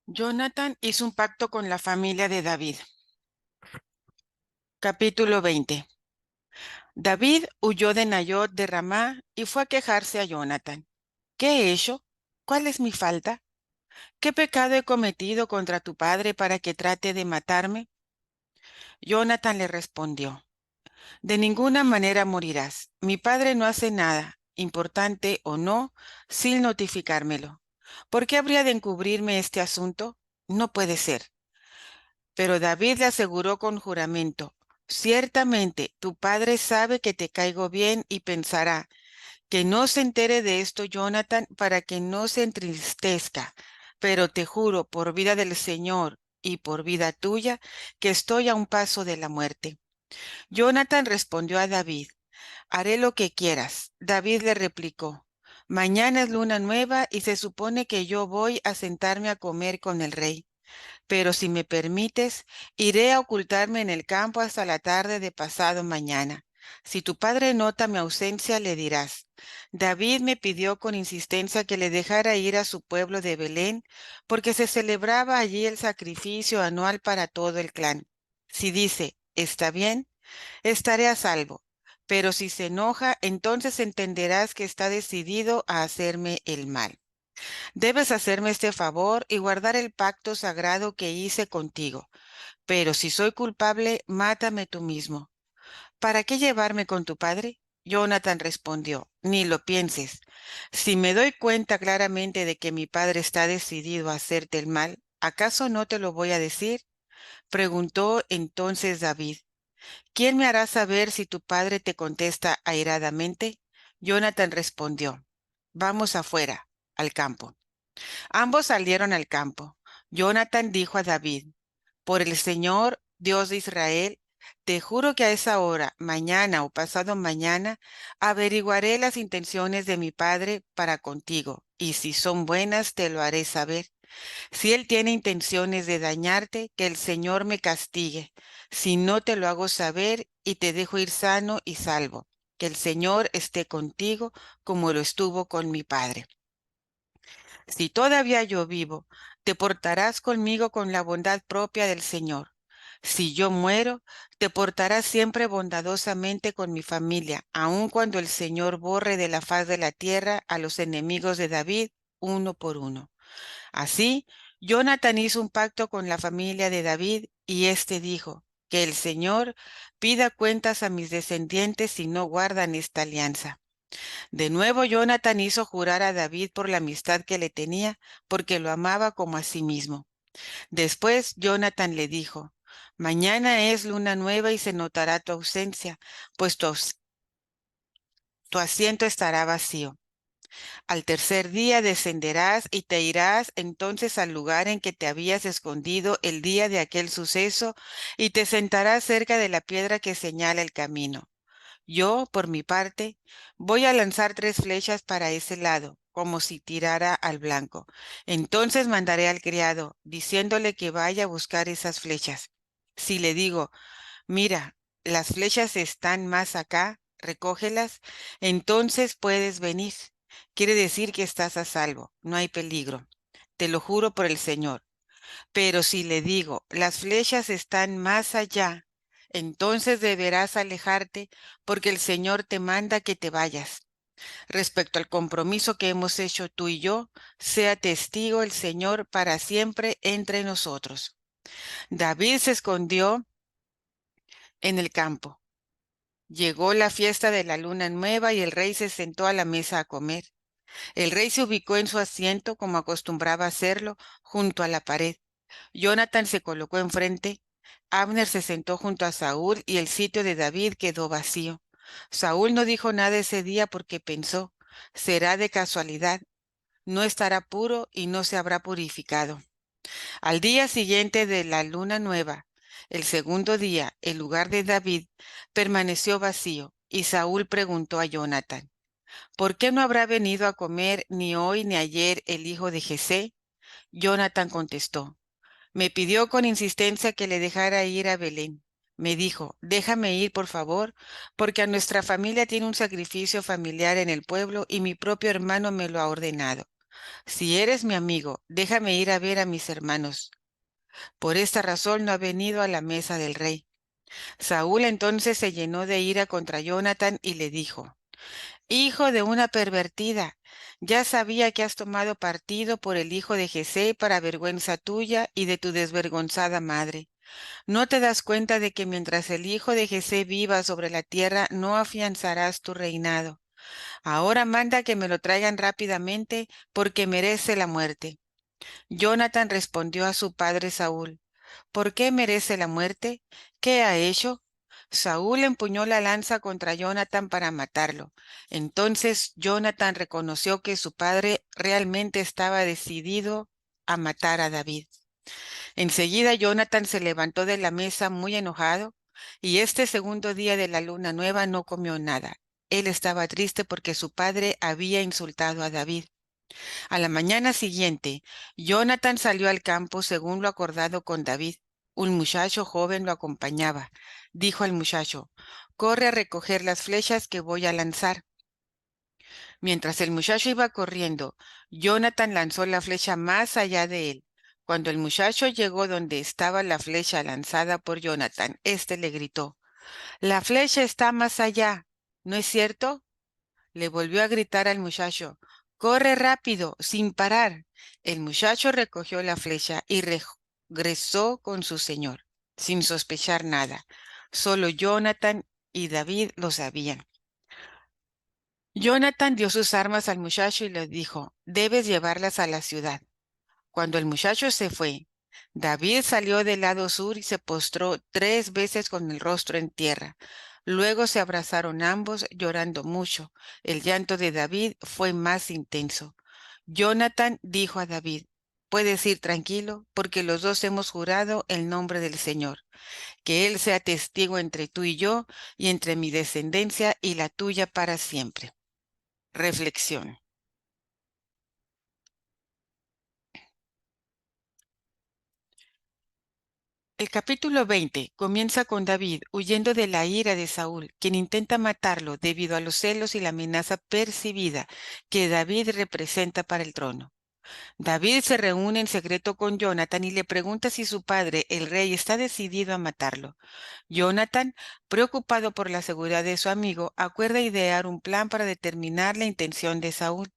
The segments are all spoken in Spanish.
Jonathan hizo un pacto con la familia de David. Capítulo 20. David huyó de Nayot de Ramá y fue a quejarse a Jonathan. ¿Qué he hecho? ¿Cuál es mi falta? ¿Qué pecado he cometido contra tu padre para que trate de matarme? Jonathan le respondió: De ninguna manera morirás. Mi padre no hace nada, importante o no, sin notificármelo. ¿Por qué habría de encubrirme este asunto? No puede ser. Pero David le aseguró con juramento: Ciertamente tu padre sabe que te caigo bien y pensará que no se entere de esto Jonathan para que no se entristezca. Pero te juro por vida del Señor y por vida tuya que estoy a un paso de la muerte. Jonathan respondió a David: Haré lo que quieras. David le replicó: Mañana es luna nueva y se supone que yo voy a sentarme a comer con el rey. Pero si me permites, iré a ocultarme en el campo hasta la tarde de pasado mañana. Si tu padre nota mi ausencia, le dirás: David me pidió con insistencia que le dejara ir a su pueblo de Belén, porque se celebraba allí el sacrificio anual para todo el clan. Si dice: Está bien, estaré a salvo. Pero si se enoja, entonces entenderás que está decidido a hacerme el mal. Debes hacerme este favor y guardar el pacto sagrado que hice contigo. Pero si soy culpable, mátame tú mismo. ¿Para qué llevarme con tu padre? Jonathan respondió: Ni lo pienses. Si me doy cuenta claramente de que mi padre está decidido a hacerte el mal, ¿acaso no te lo voy a decir? Preguntó entonces David: ¿Quién me hará saber si tu padre te contesta airadamente? Jonathan respondió: Vamos afuera, al campo. Ambos salieron al campo. Jonathan dijo a David: Por el Señor, Dios de Israel, te juro que a esa hora, mañana o pasado mañana, averiguaré las intenciones de mi padre para contigo, y si son buenas, te lo haré saber. Si él tiene intenciones de dañarte, que el Señor me castigue. Si no, te lo hago saber y te dejo ir sano y salvo. Que el Señor esté contigo como lo estuvo con mi padre. Si todavía yo vivo, te portarás conmigo con la bondad propia del Señor. Si yo muero, te portarás siempre bondadosamente con mi familia, aun cuando el Señor borre de la faz de la tierra a los enemigos de David uno por uno. Así, Jonathan hizo un pacto con la familia de David y éste dijo: Que el Señor pida cuentas a mis descendientes si no guardan esta alianza. De nuevo Jonathan hizo jurar a David por la amistad que le tenía, porque lo amaba como a sí mismo. Después Jonathan le dijo: Mañana es luna nueva y se notará tu ausencia, pues tu asiento estará vacío. Al tercer día descenderás y te irás entonces al lugar en que te habías escondido el día de aquel suceso y te sentarás cerca de la piedra que señala el camino. Yo, por mi parte, voy a lanzar 3 flechas para ese lado, como si tirara al blanco. Entonces mandaré al criado, diciéndole que vaya a buscar esas flechas. Si le digo: Mira, las flechas están más acá, recógelas, entonces puedes venir. Quiere decir que estás a salvo, no hay peligro. Te lo juro por el Señor. Pero si le digo: Las flechas están más allá, entonces deberás alejarte, porque el Señor te manda que te vayas. Respecto al compromiso que hemos hecho tú y yo, sea testigo el Señor para siempre entre nosotros. David se escondió en el campo. Llegó la fiesta de la luna nueva y el rey se sentó a la mesa a comer. El rey se ubicó en su asiento, como acostumbraba hacerlo, junto a la pared. Jonathan se colocó enfrente, Abner se sentó junto a Saúl y el sitio de David quedó vacío. Saúl no dijo nada ese día porque pensó: será de casualidad, no estará puro y no se habrá purificado. Al día siguiente de la luna nueva, el segundo día, el lugar de David permaneció vacío y Saúl preguntó a Jonathan: ¿Por qué no habrá venido a comer ni hoy ni ayer el hijo de Jesé? Jonathan contestó: Me pidió con insistencia que le dejara ir a Belén. Me dijo: Déjame ir, por favor, porque a nuestra familia tiene un sacrificio familiar en el pueblo y mi propio hermano me lo ha ordenado. Si eres mi amigo, déjame ir a ver a mis hermanos. Por esta razón no ha venido a la mesa del rey. Saúl entonces se llenó de ira contra Jonatán y le dijo: Hijo de una pervertida, ya sabía que has tomado partido por el hijo de Jesé para vergüenza tuya y de tu desvergonzada madre. ¿No te das cuenta de que mientras el hijo de Jesé viva sobre la tierra no afianzarás tu reinado? Ahora manda que me lo traigan rápidamente, porque merece la muerte. Jonatán respondió a su padre Saúl: ¿Por qué merece la muerte? ¿Qué ha hecho? Saúl empuñó la lanza contra Jonatán para matarlo. Entonces Jonatán reconoció que su padre realmente estaba decidido a matar a David. Enseguida Jonatán se levantó de la mesa muy enojado, y este segundo día de la luna nueva no comió nada. Él estaba triste porque su padre había insultado a David. A la mañana siguiente, Jonatán salió al campo según lo acordado con David. Un muchacho joven lo acompañaba. Dijo al muchacho: Corre a recoger las flechas que voy a lanzar. Mientras el muchacho iba corriendo, Jonatán lanzó la flecha más allá de él. Cuando el muchacho llegó donde estaba la flecha lanzada por Jonatán, éste le gritó: La flecha está más allá, ¿no es cierto? Le volvió a gritar al muchacho: Corre rápido, sin parar. El muchacho recogió la flecha y regresó con su señor, sin sospechar nada. Solo Jonatán y David lo sabían. Jonatán dio sus armas al muchacho y le dijo: Debes llevarlas a la ciudad. Cuando el muchacho se fue, David salió del lado sur y se postró 3 veces con el rostro en tierra. Luego se abrazaron ambos, llorando mucho. El llanto de David fue más intenso. Jonatán dijo a David: Puedes ir tranquilo, porque los dos hemos jurado el nombre del Señor, que Él sea testigo entre tú y yo, y entre mi descendencia y la tuya para siempre. Reflexión. El capítulo 20 comienza con David huyendo de la ira de Saúl, quien intenta matarlo debido a los celos y la amenaza percibida que David representa para el trono. David se reúne en secreto con Jonatán y le pregunta si su padre, el rey, está decidido a matarlo. Jonatán, preocupado por la seguridad de su amigo, acuerda idear un plan para determinar la intención de Saúl.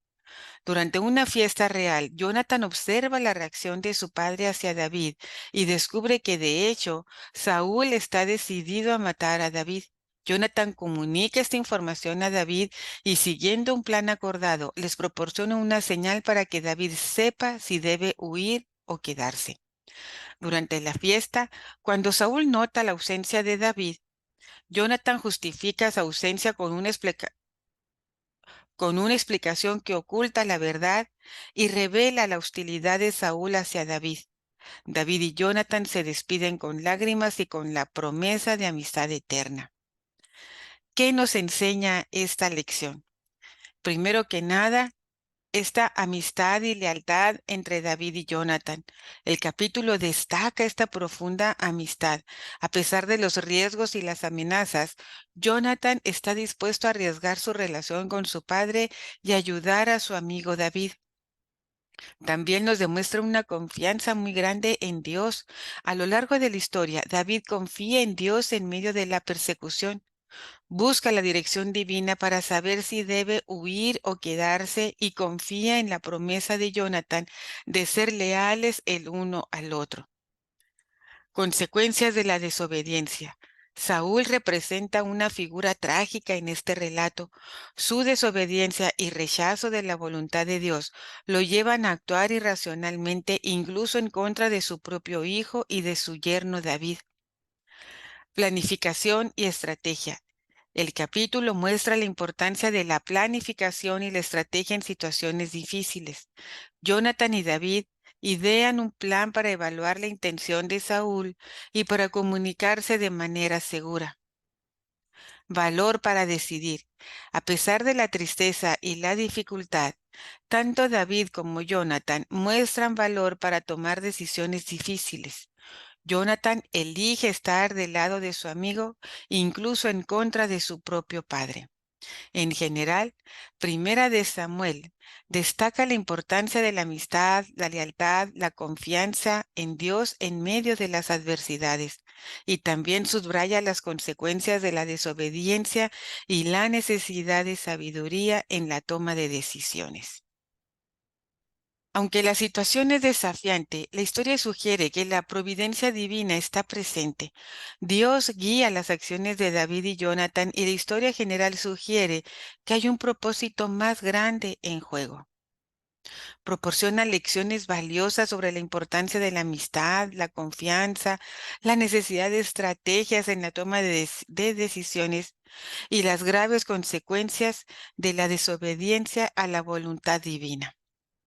Durante una fiesta real, Jonathan observa la reacción de su padre hacia David y descubre que de hecho Saúl está decidido a matar a David. Jonathan comunica esta información a David y, siguiendo un plan acordado, les proporciona una señal para que David sepa si debe huir o quedarse. Durante la fiesta, cuando Saúl nota la ausencia de David, Jonathan justifica su ausencia con una explicación que oculta la verdad y revela la hostilidad de Saúl hacia David. David y Jonathan se despiden con lágrimas y con la promesa de amistad eterna. ¿Qué nos enseña esta lección? Primero que nada, esta amistad y lealtad entre David y Jonathan. El capítulo destaca esta profunda amistad. A pesar de los riesgos y las amenazas, Jonathan está dispuesto a arriesgar su relación con su padre y ayudar a su amigo David. También nos demuestra una confianza muy grande en Dios. A lo largo de la historia, David confía en Dios en medio de la persecución. Busca la dirección divina para saber si debe huir o quedarse, y confía en la promesa de Jonathan de ser leales el uno al otro. Consecuencias de la desobediencia. Saúl representa una figura trágica en este relato. Su desobediencia y rechazo de la voluntad de Dios lo llevan a actuar irracionalmente, incluso en contra de su propio hijo y de su yerno David. Planificación y estrategia. El capítulo muestra la importancia de la planificación y la estrategia en situaciones difíciles. Jonathan y David idean un plan para evaluar la intención de Saúl y para comunicarse de manera segura. Valor para decidir. A pesar de la tristeza y la dificultad, tanto David como Jonathan muestran valor para tomar decisiones difíciles. Jonathan elige estar del lado de su amigo, incluso en contra de su propio padre. En general, Primera de Samuel destaca la importancia de la amistad, la lealtad, la confianza en Dios en medio de las adversidades, y también subraya las consecuencias de la desobediencia y la necesidad de sabiduría en la toma de decisiones. Aunque la situación es desafiante, la historia sugiere que la providencia divina está presente. Dios guía las acciones de David y Jonathan, y la historia general sugiere que hay un propósito más grande en juego. Proporciona lecciones valiosas sobre la importancia de la amistad, la confianza, la necesidad de estrategias en la toma de decisiones y las graves consecuencias de la desobediencia a la voluntad divina.